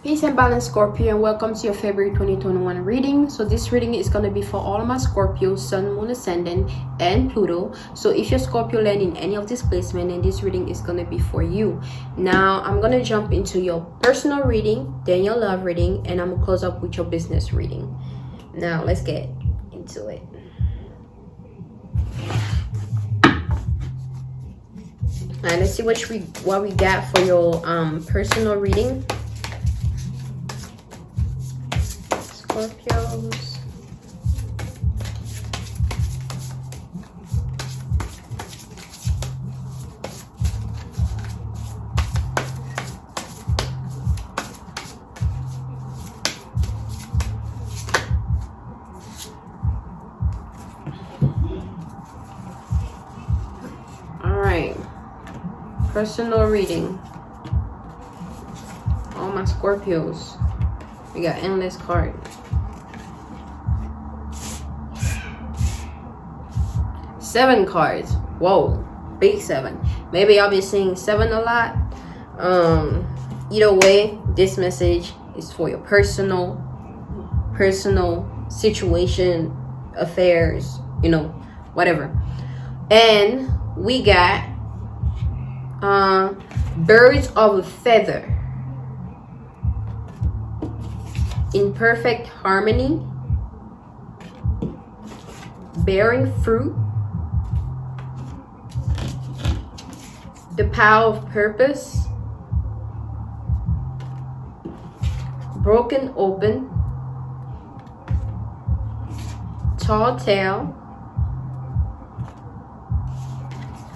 Peace and balance, Scorpio, and welcome to your February 2021 reading. So this reading is going to be for all of my Scorpio, Sun, Moon, Ascendant, and Pluto. So if you're Scorpio land in any of this placement, then this reading is going to be for you. Now, I'm going to jump into your personal reading, then your love reading, and I'm going to close up with your business reading. Now, let's get into it. And let's see what we got for your personal reading. Scorpios. All right. Personal reading. All my Scorpios. We got endless card. Seven cards. Whoa, big seven. Maybe I'll be seeing seven a lot. Either way, this message is for your personal situation, affairs, whatever. And we got birds of a feather, in perfect harmony, bearing fruit, the power of purpose, broken open, tall tale,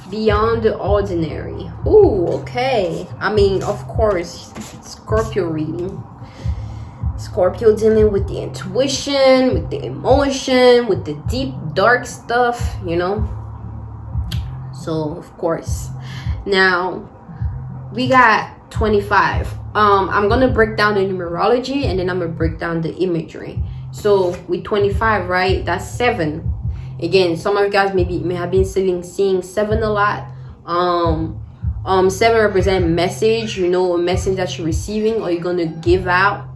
beyond the ordinary. Ooh, okay. I mean, of course, Scorpio reading. Scorpio dealing with the intuition, with the emotion, with the deep, dark stuff, So, of course. Now, we got 25. I'm going to break down the numerology and then I'm going to break down the imagery. So, with 25, right, that's 7. Again, some of you guys may have been seeing 7 a lot. 7 represent message, a message that you're receiving or you're going to give out,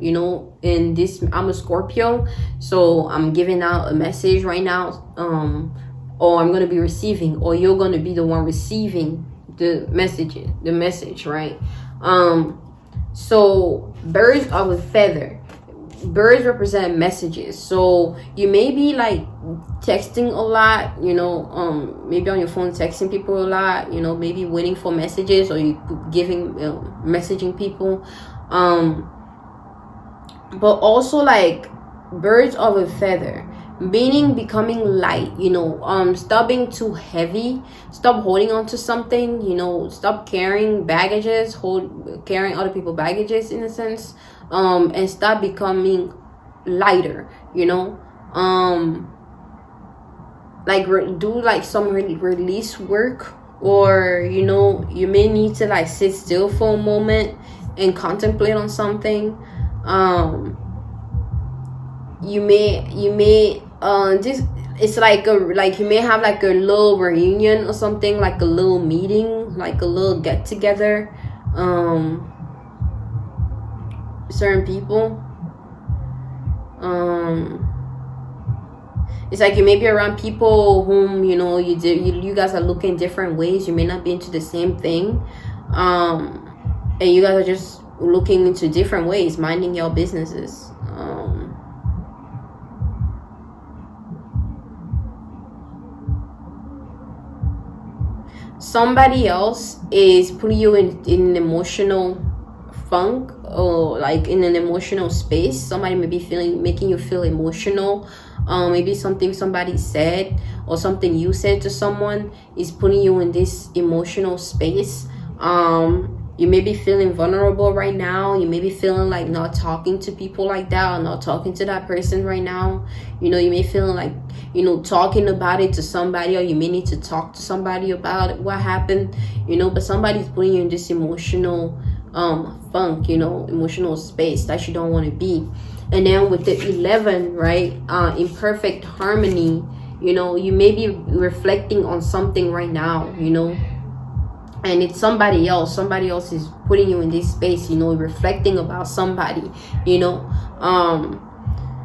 in this. I'm a Scorpio, so I'm giving out a message right now, or I'm going to be receiving, or you're going to be the one receiving the message, right? So birds of a feather. Birds represent messages, so you may be like texting a lot, maybe on your phone texting people a lot, maybe waiting for messages, or you giving messaging people, but also like birds of a feather, meaning becoming light, stop being too heavy, stop holding on to something, stop carrying baggages, carrying other people's baggages in a sense, and start becoming lighter, do like some release work, or you may need to like sit still for a moment and contemplate on something. You may this, it's like you may have like a little reunion or something, like a little meeting, like a little get together, certain people. It's like you may be around people whom you guys are looking different ways. You may not be into the same thing, and you guys are just looking into different ways, minding your businesses. Somebody else is putting you in an emotional funk, or like in an emotional space. Somebody may be making you feel emotional. Maybe something somebody said or something you said to someone is putting you in this emotional space. You may be feeling vulnerable right now. You may be feeling like not talking to people like that, or not talking to that person right now. You may feeling like, talking about it to somebody, or you may need to talk to somebody about what happened, but somebody's putting you in this emotional funk, emotional space that you don't want to be. And then with the 11, right, in perfect harmony, you may be reflecting on something right now, and it's somebody else. Somebody else is putting you in this space, you know, reflecting about somebody, you know.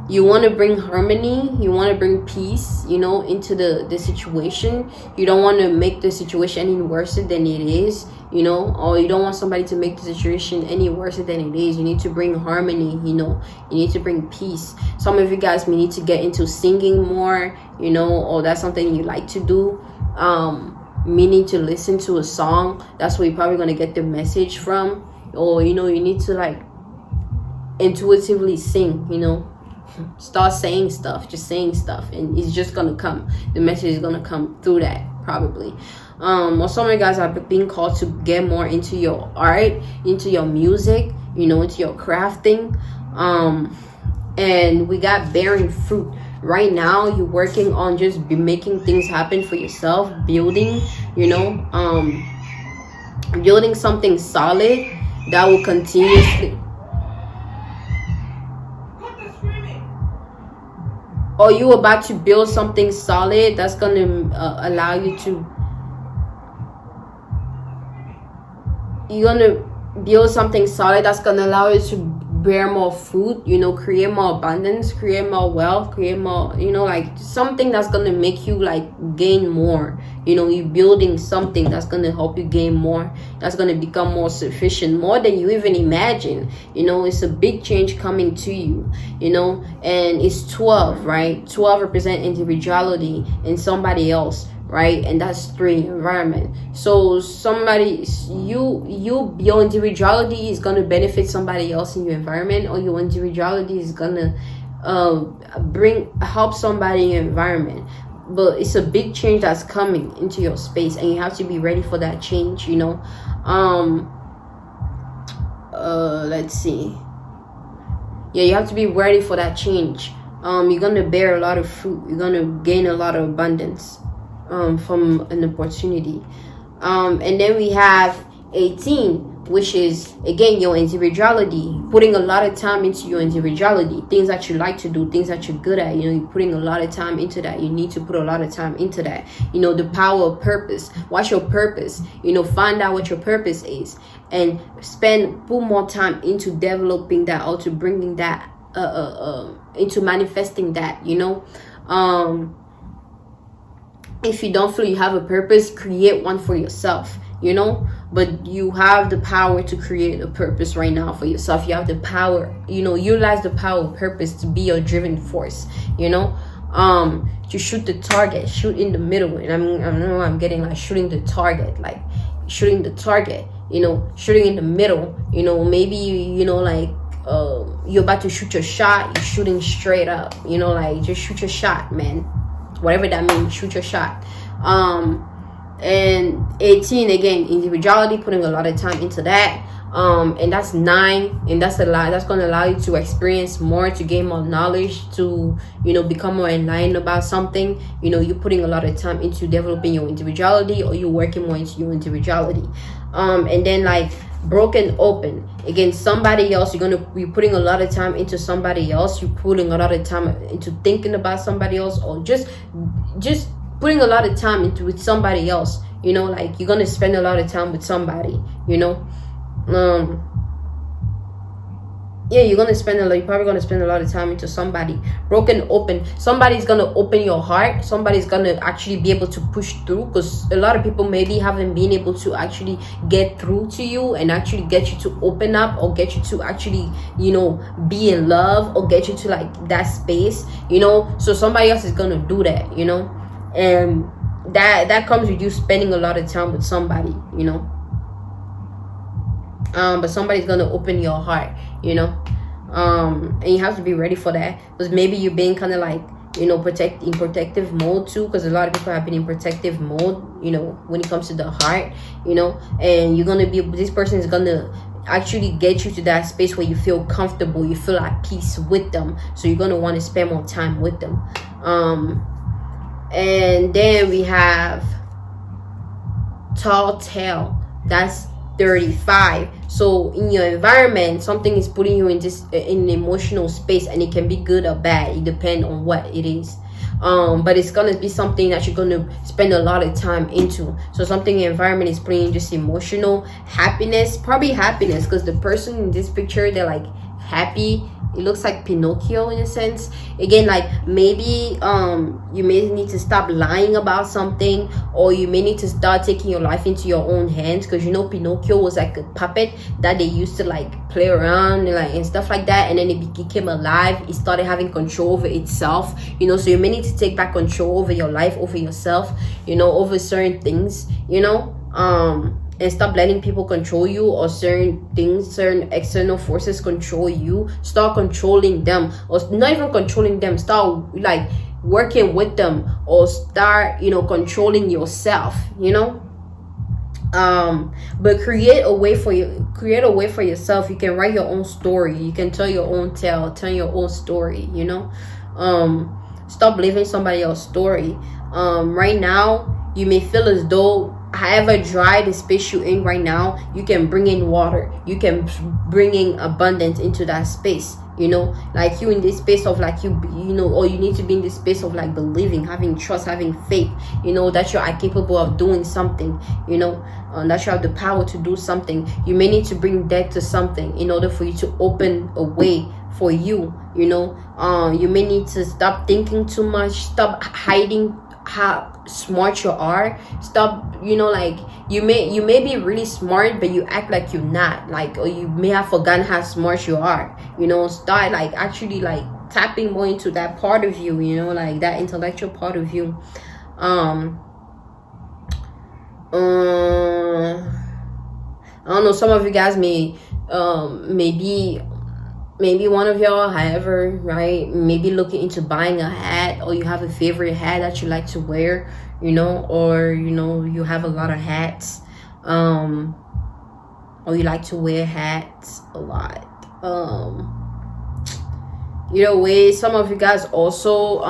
You want to bring harmony, you want to bring peace, you know, into the situation. You don't want to make the situation any worse than it is, you know, or you don't want somebody to make the situation any worse than it is. You need to bring harmony, you know, you need to bring peace. Some of you guys may need to get into singing more, you know, or that's something you like to do. Meaning to listen to a song, that's where you're probably going to get the message from. Or, you know, you need to like intuitively sing, you know, start saying stuff, just saying stuff, and it's just gonna come. The message is gonna come through that, probably. Or some of you guys are being called to get more into your art, into your music, you know, into your crafting. And we got bearing fruit. Right now you're working on just making things happen for yourself, building, you know, building something solid that will continuously, or you about to build something solid that's gonna allow you to, you're gonna build something solid that's gonna allow you to bear more fruit, you know, create more abundance, create more wealth, create more, you know, like something that's gonna make you like gain more. You know, you're building something that's gonna help you gain more, that's gonna become more sufficient, more than you even imagine. You know, it's a big change coming to you, you know. And it's 12, right? 12 represent individuality in somebody else, right? And that's 3, environment. So somebody, your individuality is going to benefit somebody else in your environment, or your individuality is going to help somebody in your environment. But it's a big change that's coming into your space, and you have to be ready for that change, you know. Let's see. Yeah, you have to be ready for that change. You're going to bear a lot of fruit. You're going to gain a lot of abundance from an opportunity. And then we have 18, which is again your individuality, putting a lot of time into your individuality, things that you like to do, things that you're good at. You know, you're putting a lot of time into that. You need to put a lot of time into that. You know, the power of purpose. What's your purpose? You know, find out what your purpose is, and put more time into developing that, or to bringing that into manifesting that, you know. If you don't feel you have a purpose, create one for yourself, you know. But you have the power to create a purpose right now for yourself. You have the power, you know, utilize the power of purpose to be your driven force, you know. To shoot the target, shoot in the middle. And I know I'm getting like shooting the target, you know, shooting in the middle, you know. Maybe you know, like you're about to shoot your shot, you're shooting straight up, you know, like just shoot your shot, man. Whatever that means, shoot your shot. And 18, again, individuality, putting a lot of time into that. And that's 9, and that's a lot. That's going to allow you to experience more, to gain more knowledge, to, you know, become more enlightened about something. You know, you're putting a lot of time into developing your individuality, or you're working more into your individuality. And then like broken open, again, somebody else. You're going to be putting a lot of time into somebody else. You're putting a lot of time into thinking about somebody else, or just putting a lot of time into with somebody else, you know. Like you're going to spend a lot of time with somebody, you know. Yeah, you're probably gonna spend a lot of time into somebody. Broken open, somebody's gonna open your heart. Somebody's gonna actually be able to push through, because a lot of people maybe haven't been able to actually get through to you and actually get you to open up, or get you to actually, you know, be in love, or get you to like that space, you know. So somebody else is gonna do that, you know. And that comes with you spending a lot of time with somebody, you know. But somebody's gonna open your heart, you know. And you have to be ready for that, because maybe you're being kind of like, you know, in protective mode too, because a lot of people have been in protective mode, you know, when it comes to the heart, you know. And this person is gonna actually get you to that space where you feel comfortable, you feel at peace with them, so you're gonna want to spend more time with them. And then we have tall tale, that's 35. So in your environment, something is putting you in an emotional space, and it can be good or bad. It depends on what it is. but it's gonna be something that you're gonna spend a lot of time into. So something environment is bringing just emotional happiness, probably happiness, because the person in this picture, they're like happy. It looks like Pinocchio in a sense. Again, like maybe you may need to stop lying about something, or you may need to start taking your life into your own hands, because you know Pinocchio was like a puppet that they used to like play around and like and stuff like that, and then it became alive. It started having control over itself, you know. So you may need to take back control over your life, over yourself, you know, over certain things, you know, and stop letting people control you, or certain things, certain external forces control you. Start controlling them, or not even controlling them, start like working with them, or start, you know, controlling yourself, you know. But create a way for yourself. You can write your own story, you can tell your own tale, tell your own story, you know. Stop living somebody else's story. Right now you may feel as though, however dry the space you're in right now, you can bring in water, you can bring in abundance into that space, you know. Like you in this space of like you know, or you need to be in this space of like believing, having trust, having faith, you know, that you are capable of doing something, you know, that you have the power to do something. You may need to bring that to something in order for you to open a way for you, you know. You may need to stop thinking too much, stop hiding how smart you are. Stop, you know, like you may be really smart, but you act like you're not, like, or you may have forgotten how smart you are, you know. Start like actually like tapping more into that part of you, you know, like that intellectual part of you. I don't know, some of you guys may maybe one of y'all, however, right, maybe looking into buying a hat, or you have a favorite hat that you like to wear, you know, or you know, you have a lot of hats, or you like to wear hats a lot. Either way, some of you guys also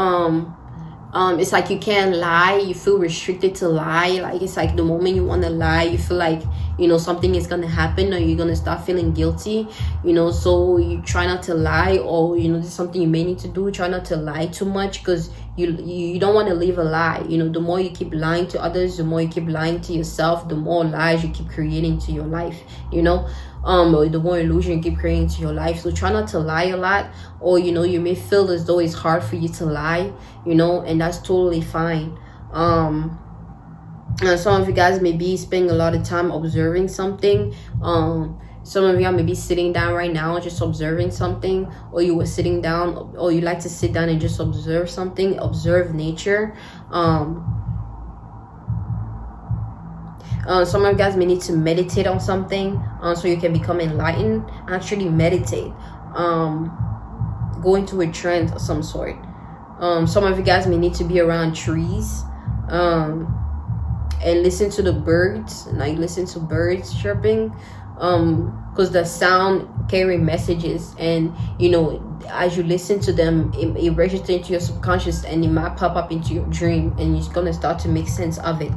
it's like you can't lie, you feel restricted to lie. Like it's like the moment you want to lie, you feel like, you know, something is gonna happen, or you're gonna start feeling guilty, you know. So you try not to lie, or you know, this is something you may need to do. Try not to lie too much, because you don't want to live a lie, you know. The more you keep lying to others, the more you keep lying to yourself, the more lies you keep creating to your life, you know. Or the more illusion you keep creating to your life. So try not to lie a lot, or you know, you may feel as though it's hard for you to lie, you know, and that's totally fine. Some of you guys may be spending a lot of time observing something. Some of y'all may be sitting down right now just observing something, or you were sitting down, or you like to sit down and just observe something, observe nature. Some of you guys may need to meditate on something, so you can become enlightened. Actually meditate, go into a trance of some sort. Some of you guys may need to be around trees, and listen to the birds, like listen to birds chirping, because the sound carry messages, and you know, as you listen to them, it registers into your subconscious, and it might pop up into your dream, and it's gonna start to make sense of it.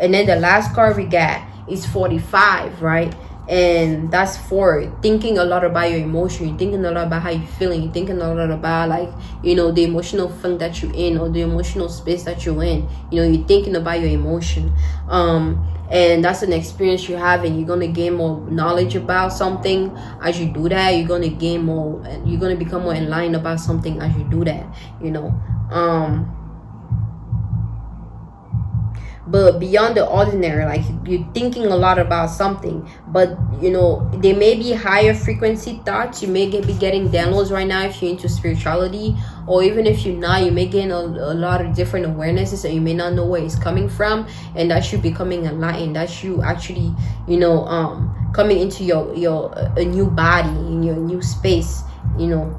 And then the last card we got is 45, right? And that's for thinking a lot about your emotion. You're thinking a lot about how you're feeling. You're thinking a lot about, like, you know, the emotional funk that you're in, or the emotional space that you're in. You know, you're thinking about your emotion. And that's an experience you're having. You're going to gain more knowledge about something as you do that. You're going to gain more, you're going to become more enlightened about something as you do that, you know. But beyond the ordinary, like you're thinking a lot about something, but you know, there may be higher frequency thoughts. You may be getting downloads right now if you're into spirituality, or even if you're not, you may gain a lot of different awarenesses, and you may not know where it's coming from, and that's you becoming enlightened. That's you actually, you know, coming into your a new body, in your new space, you know.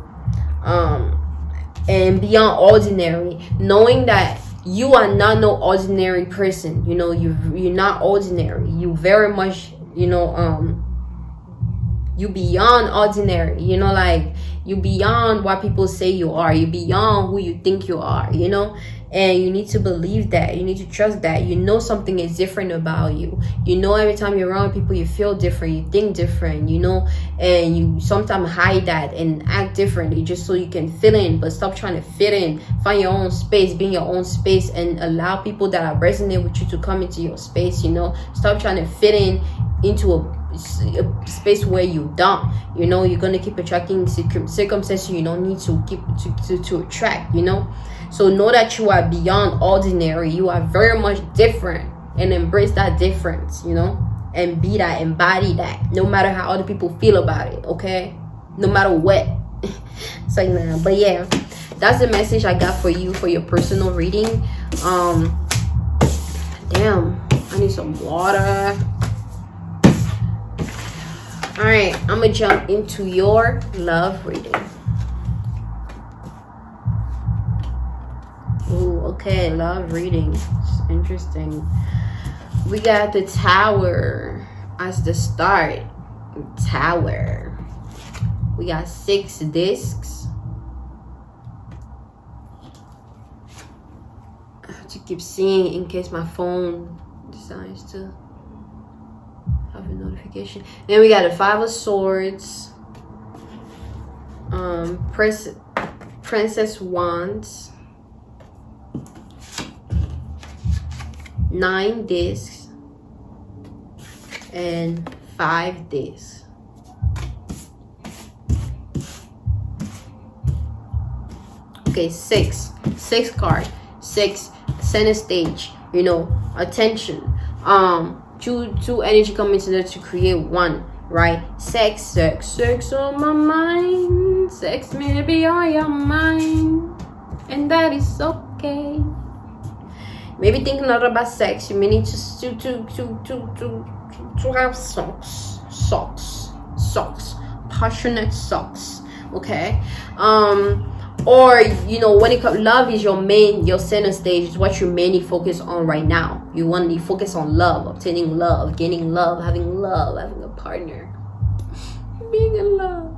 And beyond ordinary, knowing that you are not no ordinary person. You know, you're not ordinary. You very much, you know, you beyond ordinary. You know, like you beyond what people say you are. You beyond who you think you are. You know, And you need to believe that. You need to trust that. You know something is different about you. You know every time you're around people, you feel different, you think different, you know, and you sometimes hide that and act differently just so you can fit in. But stop trying to fit in. Find your own space, be in your own space, and allow people that are resonate with you to come into your space, you know. Stop trying to fit in into a space where you don't, you know. You're gonna keep attracting circumstances you don't need to keep to attract, you know. So know that you are beyond ordinary. You are very much different, and embrace that difference, you know, and be that, embody that, no matter how other people feel about it, okay? No matter what. So nah, but yeah, that's the message I got for you for your personal reading. Damn, I need some water. All right, I'm gonna jump into your love reading. Ooh, okay, love reading. It's interesting. We got the Tower as the start. Tower. We got 6 discs. I have to keep seeing in case my phone decides to have a notification. Then we got a 5 of Swords. Princess Wands. 9 discs and 5 discs. Okay, 6 card, 6 center stage, you know, attention. Two energy coming together to create one, right? Sex on my mind. Sex may be on your mind, and that is okay. Maybe thinking a lot about sex. You may need to have socks, passionate socks. Okay, or you know, when it comes, love is your center stage. Is what you mainly focus on right now. You want to focus on love, obtaining love, gaining love, having a partner, being in love.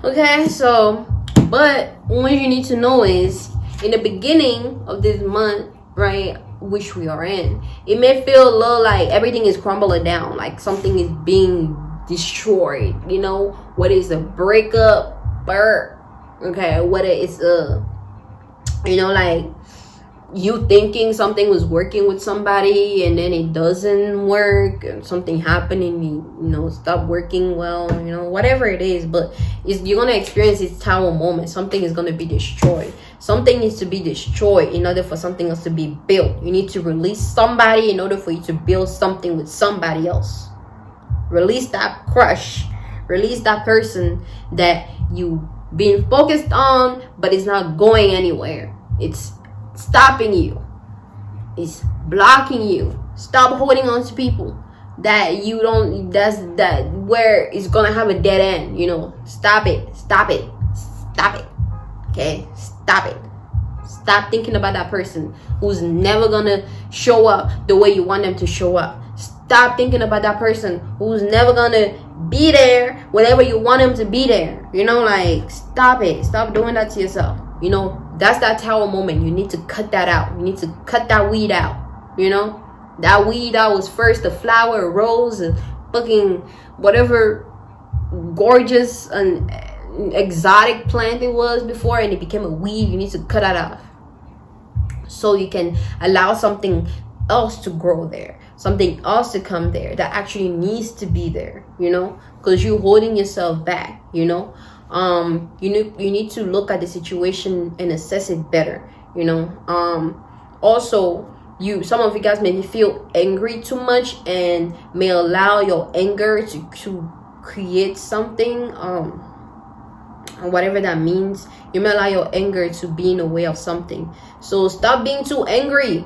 Okay, so but what you need to know is in the beginning of this month, right, which we are in, it may feel a little like everything is crumbling down, like something is being destroyed, you know, what is a breakup, okay, whether it's you know, like you thinking something was working with somebody and then it doesn't work, and something happening, you know, stop working well, you know, whatever it is. But you're gonna experience this Tower moment. Something is gonna be destroyed. Something needs to be destroyed in order for something else to be built. You need to release somebody in order for you to build something with somebody else. Release that crush, release that person that you been focused on, but it's not going anywhere. It's stopping you, it's blocking you. Stop holding on to people that you don't, that where it's gonna have a dead end, you know. Stop it. Okay, stop it. Stop thinking about that person who's never gonna show up the way you want them to show up. Stop thinking about that person who's never gonna be there whenever you want them to be there, you know. Like, stop it. Stop doing that to yourself, you know. That's that Tower moment. You need to cut that out. You need to cut that weed out, you know. That weed that was first a flower, a rose, a fucking whatever gorgeous and exotic plant it was before, and it became a weed. You need to cut that off so you can allow something else to grow there, something else to come there that actually needs to be there, you know, because you're holding yourself back, you know. You need to look at the situation and assess it better, you know. Also, some of you guys may feel angry too much and may allow your anger to create something, whatever that means. You may allow your anger to be in the way of something. So stop being too angry.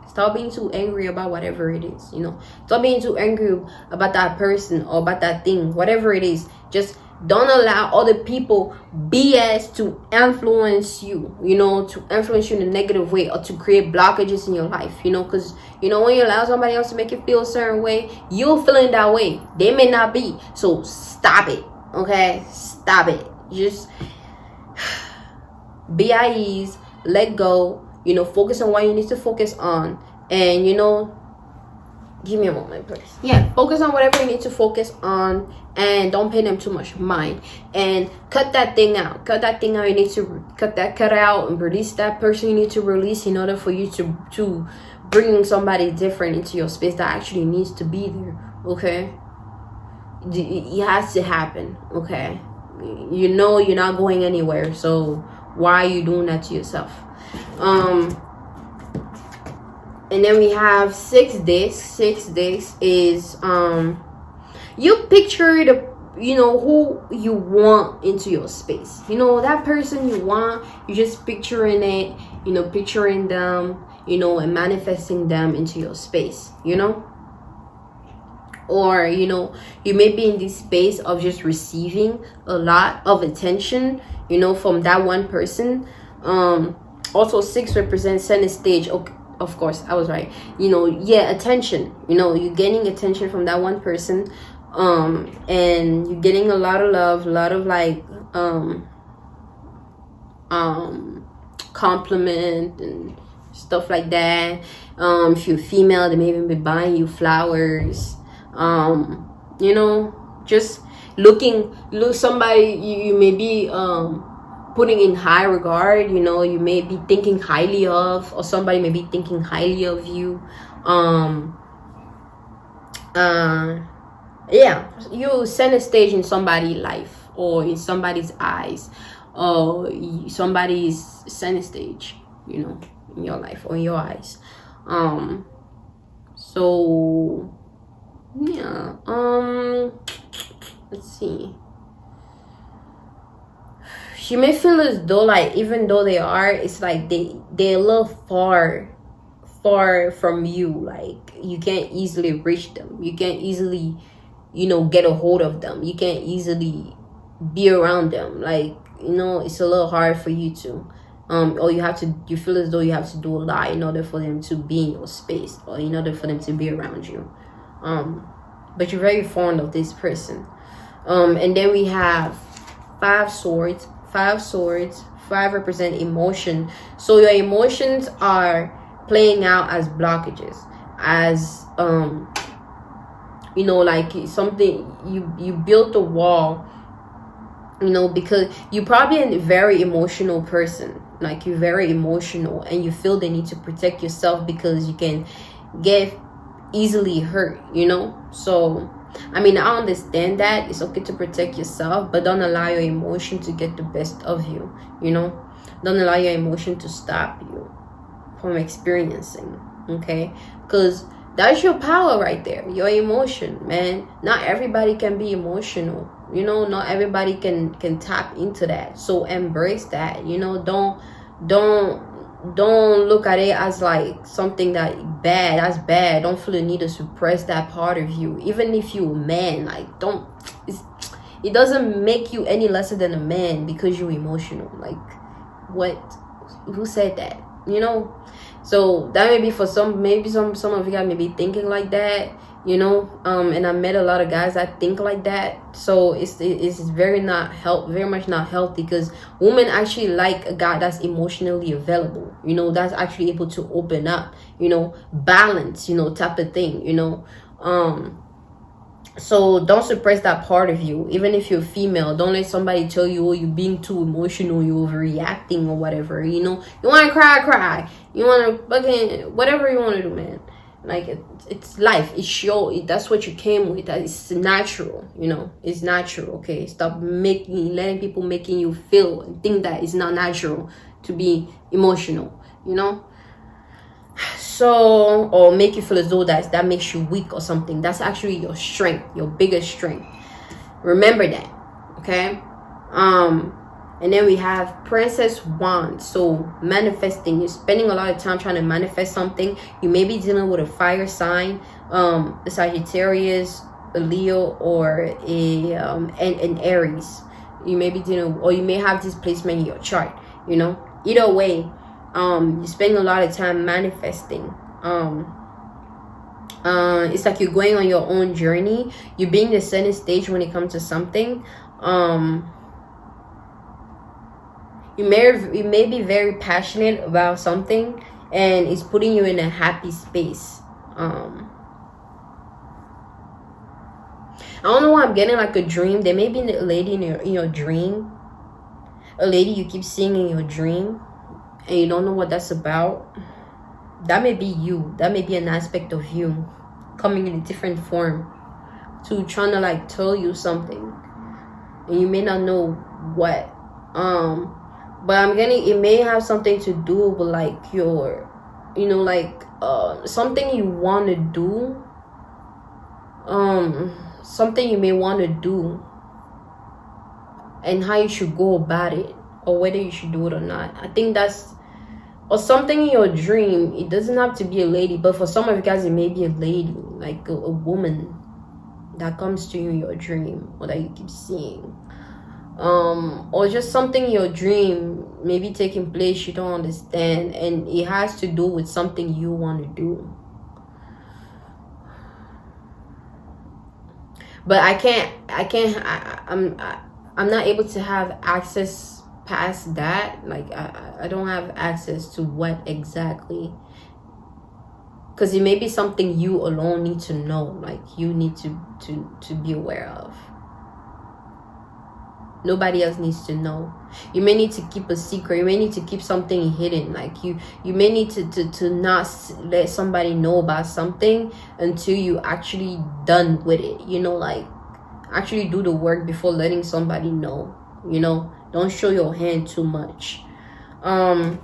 Stop being too angry about whatever it is, you know. Stop being too angry about that person or about that thing, whatever it is. Just don't allow other people BS to influence you, you know, to influence you in a negative way or to create blockages in your life, you know. Because, you know, when you allow somebody else to make you feel a certain way, you're feeling that way. They may not be. So stop it, okay? Stop it. Just be at ease. let go, you know, focus on what you need to focus on, and, you know, give me a moment, please. Yeah, focus on whatever you need to focus on, and don't pay them too much mind, and cut that thing out. You need to cut out and release that person you need to release in order for you to bring somebody different into your space that actually needs to be there. Okay, it has to happen. Okay, you know you're not going anywhere, so why are you doing that to yourself? And then we have 6 days. 6 days is you picture the, you know, who you want into your space. You know, that person you want, you just picturing it, you know, picturing them, you know, and manifesting them into your space, you know. Or, you know, you may be in this space of just receiving a lot of attention, you know, from that one person. Also 6 represents center stage. Okay, of course I was right. You know, yeah, attention. You know, you're getting attention from that one person, and you're getting a lot of love, a lot of like compliment and stuff like that. If you're female, they may even be buying you flowers. You know, just look somebody you may be putting in high regard, you know, you may be thinking highly of, or somebody may be thinking highly of you. Yeah, you set a stage in somebody's life, or in somebody's eyes, or somebody's center stage, you know, in your life or in your eyes. So yeah, let's see. She may feel as though, like, even though they are, it's like they're a little far from you. Like, you can't easily reach them. You can't easily, you know, get a hold of them. You can't easily be around them. Like, you know, it's a little hard for you to, or you feel as though you have to do a lot in order for them to be in your space, or in order for them to be around you. But you're very fond of this person. And then we have 5 swords. 5 swords. 5 represent emotion. So your emotions are playing out as blockages, as you know, like something you built a wall, you know, because you're probably a very emotional person. Like, you're very emotional, and you feel the need to protect yourself because you can get easily hurt, you know. So I mean, I understand that it's okay to protect yourself, but don't allow your emotion to get the best of you, you know. Don't allow your emotion to stop you from experiencing, okay? Because that's your power right there, your emotion, man. Not everybody can be emotional, you know. Not everybody can tap into that. So embrace that, you know. Don't look at it as like something that's bad. Don't feel the need to suppress that part of you. Even if you're a man, like, it doesn't make you any lesser than a man because you're emotional. Like, who said that, you know? So that may be for some of you guys may be thinking like that, you know. And I met a lot of guys that think like that. So it's very much not healthy, because women actually like a guy that's emotionally available, you know, that's actually able to open up, you know, balance, you know, type of thing, you know. So don't suppress that part of you. Even if you're female, don't let somebody tell you, oh, you're being too emotional, you're overreacting or whatever, you know. You want to cry, you want to fucking whatever you want to do, man. Like, it's life. That's what you came with. It's natural, you know. It's natural, okay? Stop letting people making you feel and think that it's not natural to be emotional, you know. So, or make you feel as though that makes you weak or something. That's actually your strength, your biggest strength. Remember that, okay? And then we have Princess Wand. So manifesting, you're spending a lot of time trying to manifest something. You may be dealing with a fire sign, a Sagittarius, a Leo, or an Aries. You may be dealing, or you may have this placement in your chart, you know. Either way, you're spending a lot of time manifesting. It's like you're going on your own journey. You're being the center stage when it comes to something. you may be very passionate about something, and it's putting you in a happy space. I don't know why I'm getting like a dream. There may be a lady in your dream, a lady you keep seeing in your dream, and you don't know what that's about. That may be you. That may be an aspect of you coming in a different form to trying to like tell you something, and you may not know what. But I'm getting, it may have something to do with like your, like something you want to do, something you may want to do, and how you should go about it, or whether you should do it or not. I think that's, or something in your dream. It doesn't have to be a lady, but for some of you guys it may be a lady, like a woman that comes to you in your dream, or that you keep seeing, or just something in your dream maybe taking place you don't understand, and it has to do with something you want to do. But I'm not able to have access past that. Like I don't have access to what exactly, because it may be something you alone need to know, like you need to be aware of. Nobody else needs to know. You may need to keep a secret. You may need to keep something hidden. Like you may need to not let somebody know about something until you actually done with it. Like actually do the work before letting somebody know. Don't show your hand too much. And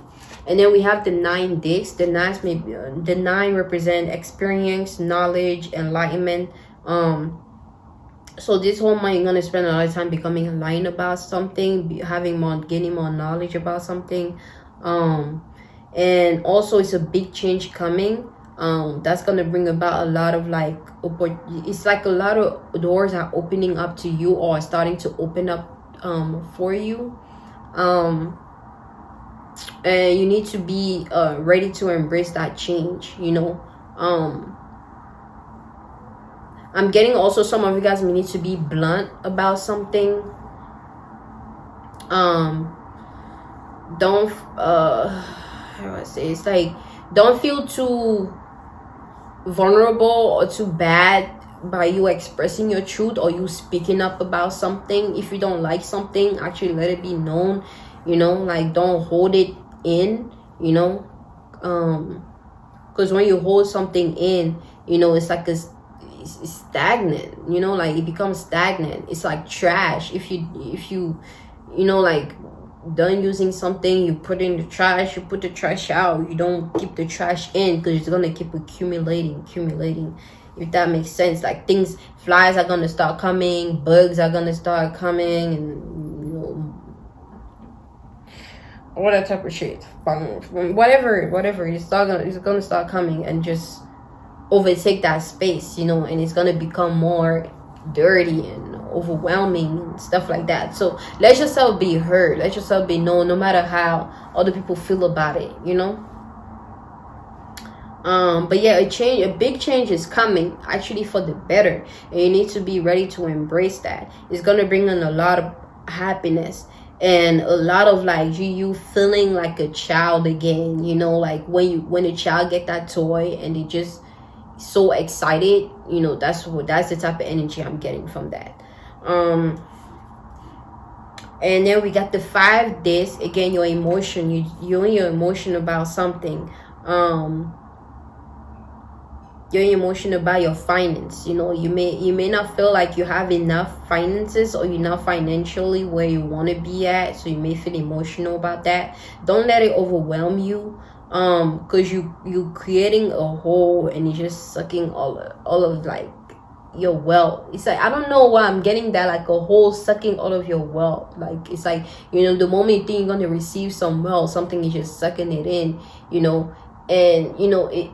then we have the 9 discs. The 9 represent experience, knowledge, enlightenment. So this whole month you're gonna spend a lot of time becoming enlightened about something, gaining more knowledge about something. And also it's a big change coming. That's gonna bring about a lot of like it's like a lot of doors are opening up to you, or starting to open up for you. And you need to be ready to embrace that change. I'm getting also some of you guys may need to be blunt about something. Don't how do I say, it's like, don't feel too vulnerable or too bad by you expressing your truth, or you speaking up about something. If you don't like something, actually let it be known. Like don't hold it in. Because when you hold something in, it's like it's stagnant. Like it becomes stagnant. It's like trash. If you like done using something, you put it in the trash, you put the trash out. You don't keep the trash in, because it's gonna keep accumulating, if that makes sense. Like flies are gonna start coming, bugs are gonna start coming, and all that type of shit. Whatever, it's gonna start coming and just overtake that space, and it's gonna become more dirty and overwhelming and stuff like that. So let yourself be heard, let yourself be known, no matter how other people feel about it. But yeah, a big change is coming, actually for the better, and you need to be ready to embrace that. It's gonna bring in a lot of happiness, and a lot of like you feeling like a child again. Like when a child get that toy and they just so excited, that's the type of energy I'm getting from that. And then we got the 5 discs. Again, your emotion, you're in your emotion about something. You're in emotion about your finance. You may not feel like you have enough finances, or you're not financially where you want to be at, so you may feel emotional about that. Don't let it overwhelm you, because you creating a hole, and it's just sucking all of like your wealth. It's like, I don't know why I'm getting that, like a hole sucking all of your wealth. Like it's like, the moment you think you're gonna receive some wealth, something is just sucking it in. And it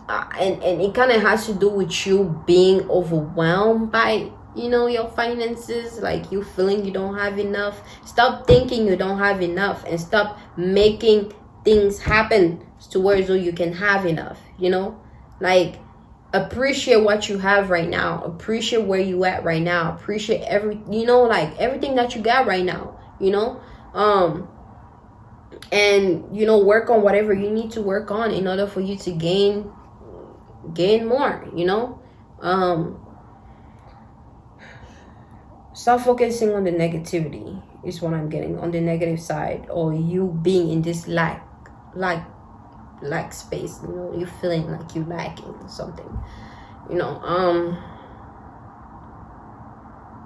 and it kind of has to do with you being overwhelmed by your finances, like you feeling you don't have enough. Stop thinking you don't have enough, and stop making things happen to where you can have enough. Like appreciate what you have right now, appreciate where you at right now, appreciate like everything that you got right now. and you know, work on whatever you need to work on in order for you to gain more, you know. Stop focusing on the negativity is what I'm getting, on the negative side, or you being in this lack space, you know, you feeling like you lacking something, you know.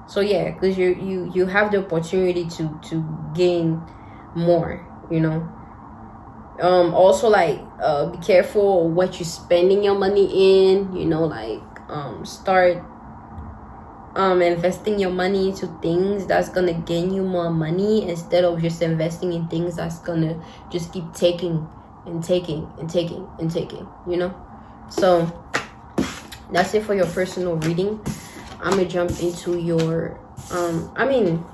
So yeah, because you have the opportunity to gain more, you know. Also, like, be careful what you're spending your money in, you know, like, start investing your money into things that's gonna gain you more money, instead of just investing in things that's gonna just keep taking and taking and taking and taking, you know. So that's it for your personal reading. I'm gonna jump into your I mean,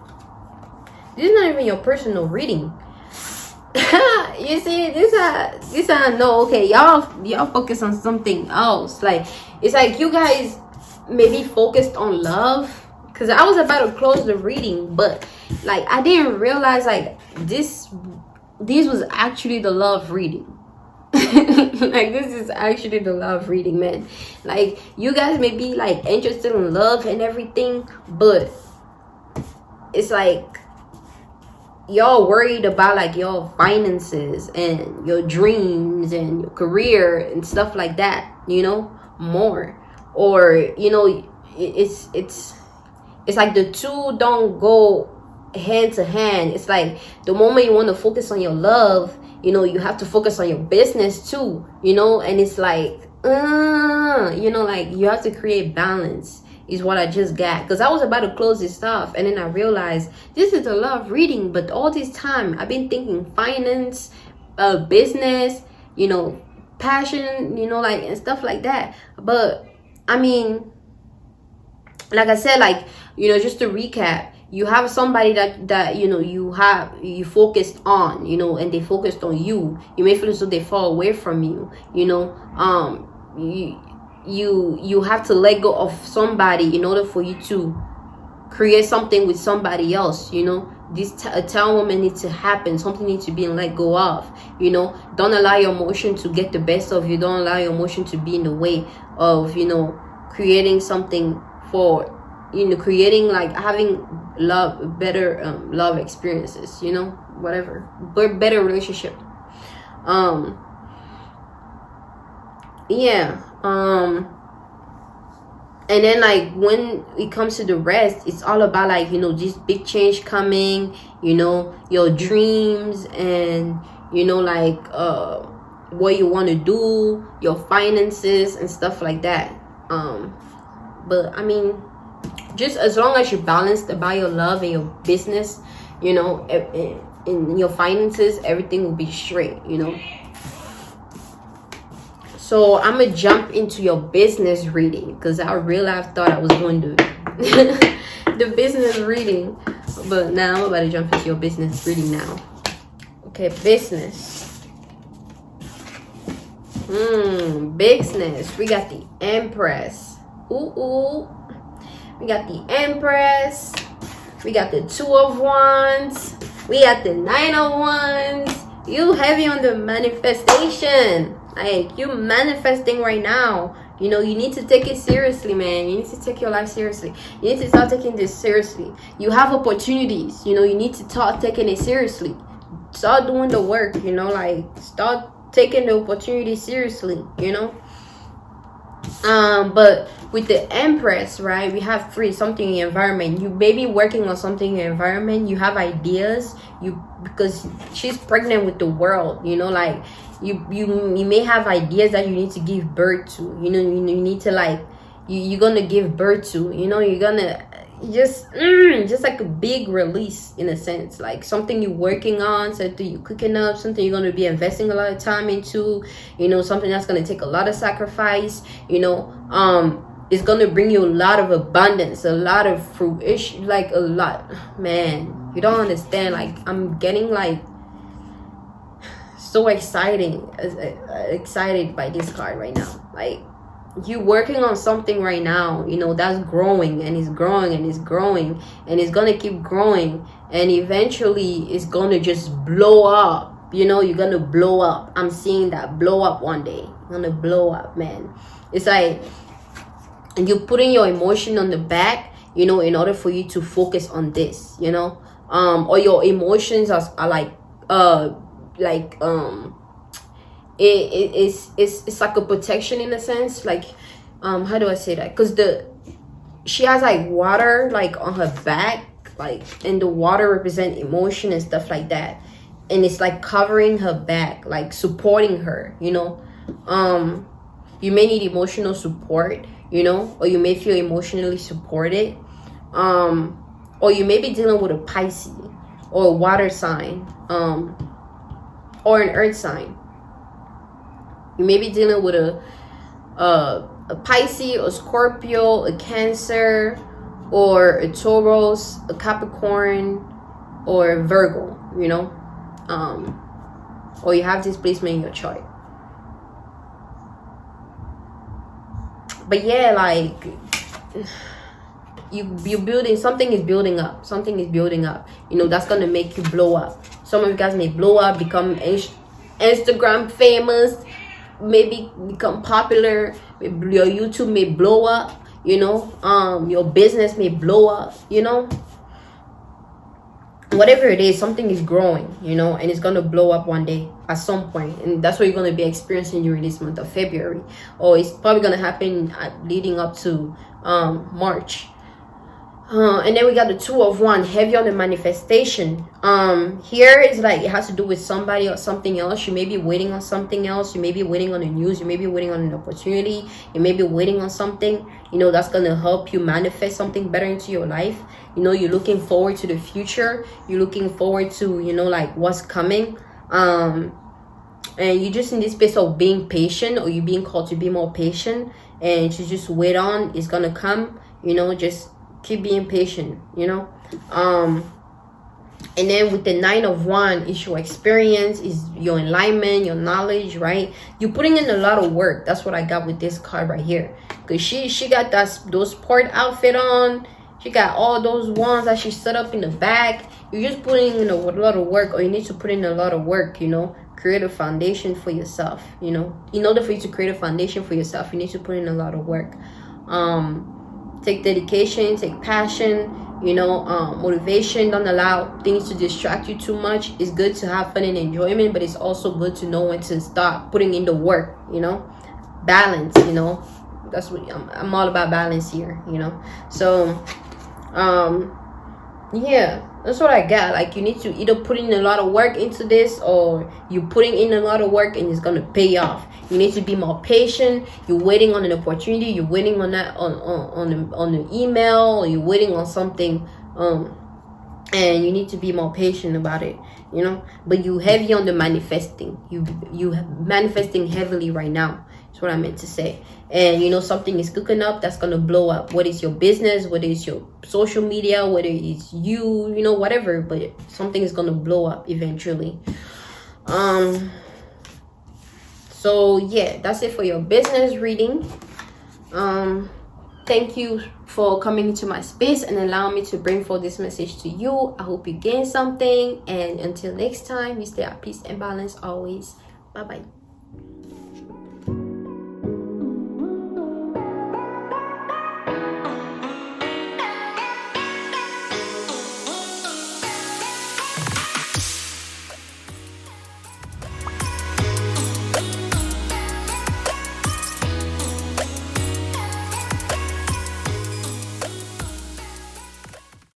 this is not even your personal reading. You see, this I know. Okay, y'all focus on something else. Like, it's like you guys maybe focused on love, because I was about to close the reading, but like I didn't realize like this was actually the love reading. Like, this is actually the love reading, man. Like, you guys may be like interested in love and everything, but it's like y'all worried about like your finances and your dreams and your career and stuff like that, you know, more. Or, you know, it's like the two don't go hand to hand. It's like the moment you want to focus on your love, you know, you have to focus on your business too, you know. And it's like, you know, like you have to create balance is what I just got, because I was about to close this stuff, and then I realized this is a love reading, but all this time I've been thinking finance, business, you know, passion, you know, like, and stuff like that. But I mean, like I said, like, you know, just to recap, you have somebody that you know, you focused on, you know, and they focused on you. You may feel as though they fall away from you, you know. You have to let go of somebody in order for you to create something with somebody else, you know. This a town woman needs to happen. Something needs to be let go of, you know. Don't allow your emotion to get the best of you. Don't allow your emotion to be in the way of, you know, creating something for, you know, creating like having love, better love experiences, you know, whatever, but better relationship. Yeah. And then like when it comes to the rest, it's all about like, you know, this big change coming, you know, your dreams, and you know, like what you want to do, your finances and stuff like that. But I mean, just as long as you're balanced about your love and your business, you know, in your finances, everything will be straight, you know. So I'm gonna jump into your business reading, because I thought I was going to the business reading, but now I'm about to jump into your business reading now. Okay, business. Business. We got the Empress. Ooh. We got the Empress. We got the Two of Wands. We got the Nine of Wands. You heavy on the manifestation. Like, you manifesting right now. You know, you need to take it seriously, man. You need to take your life seriously. You need to start taking this seriously. You have opportunities. You know, you need to start taking it seriously. Start doing the work, you know, like, start taking the opportunity seriously, you know. But with the Empress, right, we have something in your environment. You may be working on something in your environment. You have ideas, because she's pregnant with the world, you know, like you may have ideas that you need to give birth to, you know. You need to like, you're gonna give birth to, you know. You're gonna just like a big release, in a sense, like something you're working on, something you're cooking up, something you're going to be investing a lot of time into, you know, something that's going to take a lot of sacrifice, you know. It's going to bring you a lot of abundance, a lot of fruition, like a lot, man. You don't understand. Like, I'm getting like so excited by this card right now. Like, you working on something right now, you know, that's growing, and it's growing, and it's growing, and it's gonna keep growing, and eventually it's gonna just blow up. you know, you're gonna blow up. I'm seeing that blow up one day. You're gonna blow up, man. It's like you're putting your emotion on the back, you know, in order for you to focus on this, you know. Or your emotions are like it's like a protection in a sense. Like how do I say that? Because she has like water like on her back, like, and the water represent emotion and stuff like that, and it's like covering her back, like supporting her, you know. You may need emotional support, you know, or you may feel emotionally supported, or you may be dealing with a Pisces or a water sign, or an earth sign. You may be dealing with a Pisces, a Scorpio, a Cancer, or a Taurus, a Capricorn, or a Virgo, you know. Or you have this placement in your chart. But yeah, like you're building, something is building up, you know, that's gonna make you blow up. Some of you guys may blow up, become Instagram famous, maybe become popular. Your YouTube may blow up, you know. Your business may blow up, you know. Whatever it is, something is growing, you know, and it's gonna blow up one day at some point, and that's what you're gonna be experiencing during this month of February. Or it's probably gonna happen leading up to March. And then we got the Two of Wands, heavy on the manifestation. Here is like it has to do with somebody or something else. You may be waiting on something else. You may be waiting on the news. You may be waiting on an opportunity. You may be waiting on something, you know, that's gonna help you manifest something better into your life. You know, you're looking forward to the future. You're looking forward to, you know, like what's coming. And you're just in this space of being patient, or you're being called to be more patient and to just wait on. It's gonna come, you know. Just keep being patient, you know. And then with the Nine of Wands, is your experience, is your enlightenment, your knowledge, right? You're putting in a lot of work. That's what I got with this card right here, because she got those sport outfit on. She got all those wands that she set up in the back. You're just putting in a lot of work, or you need to put in a lot of work, you know. Create a foundation for yourself, you know. In order for you to create a foundation for yourself, you need to put in a lot of work. Take dedication, take passion, you know, motivation. Don't allow things to distract you too much. It's good to have fun and enjoyment, but it's also good to know when to start putting in the work, you know. Balance, you know. That's what I'm all about, balance here, you know. So yeah, that's what I got. Like, you need to either put in a lot of work into this, or you're putting in a lot of work and it's gonna pay off. You need to be more patient. You're waiting on an opportunity. You're waiting on that on an email, or you're waiting on something, and you need to be more patient about it, you know. But you heavy on the manifesting. You manifesting heavily right now. That's what I meant to say. And you know, something is cooking up that's gonna blow up. Whether it's your business, whether it's your social media, whether it's you know, whatever. But something is gonna blow up eventually. So yeah, that's it for your business reading. Thank you for coming into my space and allowing me to bring forth this message to you. I hope you gain something, and until next time, you stay at peace and balance always. Bye bye.